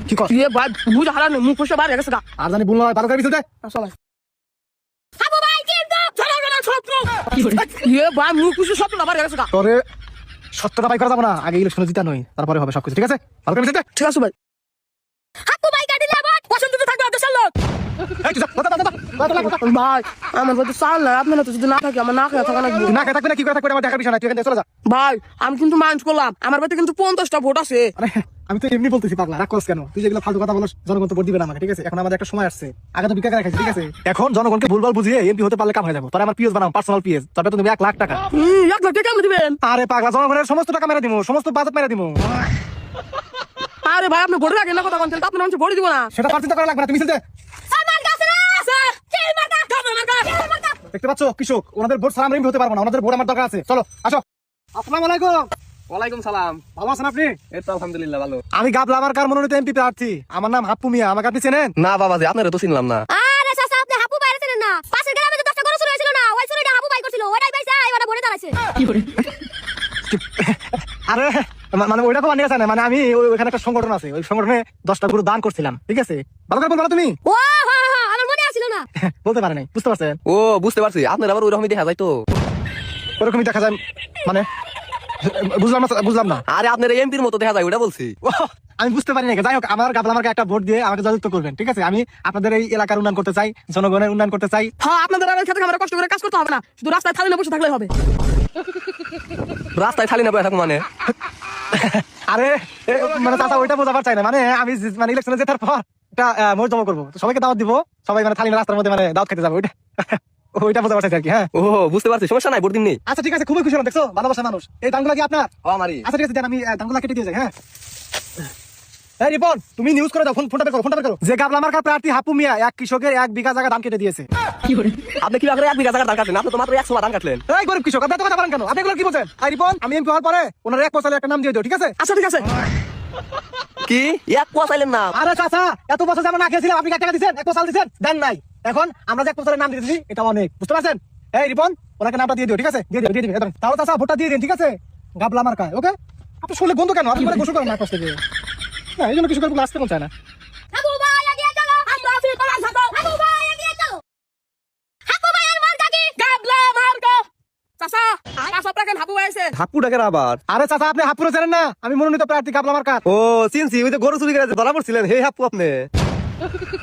কি কর ये भाई मुझे हरा नहीं मुंह कुछ बाहर है सका আর জানি বললো ভালো করে বিছতে चलो हाबू भाई কিন্তু চলো না শত্রু ये भाई मुंह कुछ सब बाहर है सका তোরে সত্যটা বাই করা যাবে না, আগে ইলেকশনে জিতা নই, তারপরে হবে সবকিছু। ঠিক আছে, ভালো করে বিছতে। ঠিক আছে ভাই হাবু ভাই গাড়ি লাগাবো পছন্দ তো থাকবে দেশের লোক এই তুই যা, ভাই আমার বলতে চাল না আপনারা তো যদি না থাকে আমার না খেয়ে থাকা লাগবে না খেয়ে থাকবি না, কি করে থাকবি আমার দেখার বিষয় না, তুই এখান থেকে চলে যা। ভাই আমি কিন্তু মাইন্ড করলাম আমার বাড়িতে কিন্তু 50টা ভোট আছে আরে আমি তো এমনি বলতেছি, পাগলা রাগ করছ কেন? তুই যেগুলো ফালতু কথা বলছ জনগণ তো ভোট দিবে না আমাকে। ঠিক আছে, এখন আমাদের একটা সময় আসছে, আগে তো বিকা করে রাখাইছি। ঠিক আছে, এখন জনগণকে ভুলভাল বুঝিয়ে এমপি হতে পারলে কাম হয়ে যাবো। তোরা আমার পিএস বানাও, পার্সোনাল পিএস, তবে তুমি 1 লাখ টাকা। 1 লাখ টাকা দিবেন? আরে পাগলা, জনগণের সমস্ত টাকা মেরে দিমু, সমস্ত বাজেট মেরে দিমু। আরে ভাই আপনি ভোট রাখেন না কথা বলছেন, আপনার আমি ভোট দিব না। সেটা চিন্তা করা লাগবে না, তুমি চলতে। আমার কাছে আছে চিল মার্কা গাবে মার্কা দেখতে পাচ্ছ কৃষক, ওনাদের ভোট ছাড়া আমরা এমপি হতে পারবো না, ওনাদের ভোট আমার দরকার আছে। চলো আসো। আসসালামু আলাইকুম। ওয়ালাইকুম সালাম। ভালো আছেন আপনি? এই তো আলহামদুলিল্লাহ ভালো। আমি গাবলা মার্কার মনোনীত এমপি প্রার্থী, আমার নাম হাপ্পু মিয়া, আমাকে আপনি চেনেন? না বাবাজি, আপনারা তো চিনলাম না। আরে চাচা আপনি হাপু বাইরে ছিলেন না? পাশের গ্রামে যে 10টা গরু চুরি হয়েছিল না, ওই চুরিটা হাপু বাই করছিল, ওইটাই পাইছে এবারে বনে দাঁড়াইছে। আরে মানে ওইটা তো মানিয়ে যায় না, মানে আমি ওইখানে একটা সংগঠন আছে, ওই সংগঠনে 10টা গরু দান করছিলাম। ঠিক আছে, ভালো করে বলো তুমি। ও হ্যাঁ হ্যাঁ আমার মনে আসছিল না। বলতে পারে নাই, বুঝতে পারছেন? ও বুঝতে পারছি, আপনার আবার ওইরকমই দেখা যায় তো। ওরকমই দেখা যায় মানে? বুঝলাম না। আরে আপনার এমপির মতো দেখা যায়, ওটা বলছি। ও, আমি বুঝতে পারি না। যাই হোক, আমার গাবলা আমাকে একটা ভোট দিয়ে আমাকে জয়যুক্ত করবেন। ঠিক আছে, আমি আপনাদের এই এলাকার উন্নয়ন করতে চাই, জনগণের উন্নয়ন করতে চাই। হ্যাঁ আপনাদের আর খেতে আমরা কষ্ট করে কাজ করতে হবে না, শুধু রাস্তায় থালি না বসে থাকলেই হবে। রাস্তায় খালি না বসে থাকবো মানে? আরে মানে চাচা ওইটা বোঝাবার চাই না, মানে আমি মানে ইলেকশনে জেতার পর একটা ভোট জমা করবো, তো সবাইকে দাওয়াত দিব, সবাই মানে থালি না রাস্তার মধ্যে মানে দাওয়াত খেতে যাবে, ওইটা ওইটা বোঝাবার চাইছি আর কি। হ্যাঁ ও বুঝতে পারছি, সমস্যা নাই, ভোট দিন নেই। আচ্ছা ঠিক আছে, খুবই খুশি হলাম। দেখছো ভালোবাসা মানুষ। এই ধানগুলা কি আপনার? ও আমারই। আচ্ছা ঠিক আছে, দেন আমি ধানগুলা কেটে দিয়ে যাই। হ্যাঁ এই রিপন, তুমি নিউজ করে দাও, ফোনটা বের করো। যে গাবলা মার্কার প্রার্থী হাপু মিয়া 1 কৃষকের 1 বিঘা জায়গা ধান কেটে দিয়েছে। আপনি কি করে 1 বিঘা জায়গা ধান কাটলেন? আপনি তো মাত্র 100 ধান কাটলেন। এই গরিব কৃষক, আপনি এত কথা বলেন কেন? আপনি এগুলো কি বলছেন? এই রিপন, আমি এমপি হওয়ার পরে ওনার 1 পয়সার একটা নাম দিয়ে দিও। ঠিক আছে? আচ্ছা ঠিক আছে। কি 1 পোয়া চাইলেন না? আরে চাচা, এত বছর যেমন না খেয়েছিলাম, আপনি 1 টাকা দিচ্ছেন, 1 পয়সা দিচ্ছেন, দেন নাই। এখন আমরা যে 1 পয়সার নাম দিয়েছি এটা অনেক, বুঝতে পারছেন? এই রিপন, ওনাকে নামটা দিয়ে দিও। ঠিক আছে, দিয়ে দিবেন। তাহলে চাচা ভোটটা দিয়ে দিন। ঠিক আছে, গাবলা মার্কায়। ওকে, আপনি শুনলে বন্ধু কেন? আপনি গোসল করেন না কষ্ট থেকে না, এই জন্য কৃষকের আসতে মন চায় না। হাপু ভাই এগিয়ে চলো, আমরা আছি তোমার সাথে। হাপু ভাই এগিয়ে চলো। হাপু ভাইয়ের মার্কা কি? গাবলা মার্কা। চাচা চাচা আপনাকে হাবু আইছে। হাপ্পু ডাকেন আবার? আরে চাচা, আপনি হাপুরে জানেন না? আমি মনোনীত প্রার্থী গাবলা মার্কার। ও চিনছি, ওই যে গরু চুরি করে ধরা পড়ছিলেন, হে হাপ্পু আপনি?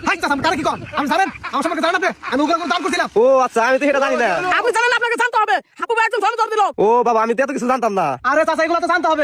হাই চাচা, আমি কারে কি কর? আমি জানেন আমার সম্পর্কে জানেন আপনি? আমি ওগুলো দান করছিলাম। ও আচ্ছা, আমি তো সেটা জানি না। আপনি জানেন আপনাকে জানতে হবে, হাবু ভাই একজন ধনী লোক। ও বাবা, আমি তো এত কিছু জানতাম না। আরে চাচা, এগুলো তো জানতে হবে।